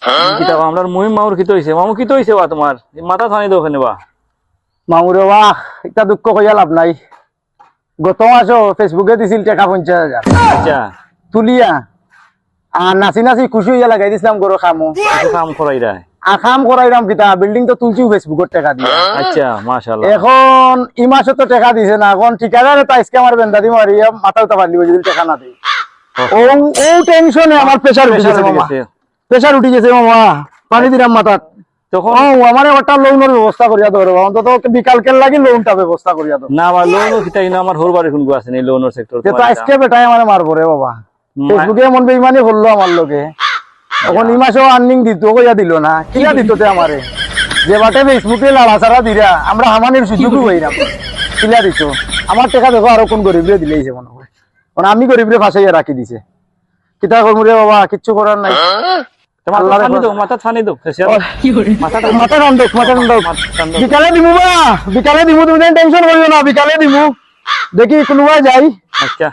কিতা আমরার মুহিম মামুর কিতো হইছে মামু কিতো হইছে বা তোমার মাথা থানি দাও ওখানে বা মামুরে বাহ এটা দুঃখ কইয়া লাভ নাই। গত মাসও ফেসবুকে দিছিল টাকা 50,000 আচ্ছা তুলিয়া আর নাচি নাচি খুশি হইয়া লাগাই দিছিলাম গরো খামো কিছু কাম করাই রা আখাম করাইলাম কিতা বিল্ডিং তো তুলছিও ফেসবুকের টাকা দিয়ে। আচ্ছা মাশাআল্লাহ এখন ই মাসে তো টাকা দিছে না, এখন ঠিকাদারে তো আজকে আমার বেন্দা দি মারিয়া মাথা উঠা পারলি যদি টাকা না দেয়। ও টেনশনে আমার প্রেসার উঠে গেছে মামা, প্রেসার উঠে গেছে মামা, পানি দিলাম মাথাত। তখন আমার একটা লোনের ব্যবস্থা করিয়া দেবো, অন্তত বিকালকের লাগি লোনটা ব্যবস্থা করিয়া দেবো। না বা লোন কিতা কিনা আমার হোর বাড়ি কোন আছে এই লোনের সেক্টর তো আজকে বেটাই আমার মারবো রে বাবা, ফেসবুকে এমন বেইমানি করলো আমার লোকে। এখন এই মাসেও আর্নিং দিত কইয়া দিল না, কিয়া দিত তে আমারে যে বাটে ফেসবুকে লাড়াছাড়া দিরা আমরা হামানির সুযোগও হইলাম কিলা দিত। আমার টাকা দেখো আরো কোন গরিবরে দিলেইছে মনে হয়, কারণ আমি গরিবরে ফাঁসাইয়া রাখি দিছে। কিতা করবো রে বাবা, কিচ্ছু করার নাই। মাথা থানি দাও মাথা টান দেখ, মাথা টান দাও। বিকালে দিমু বা, বিকালে দিমু, তুমি টেনশন করিও না, বিকালে দিমু। দেখি কোনোবাই যাই। আচ্ছা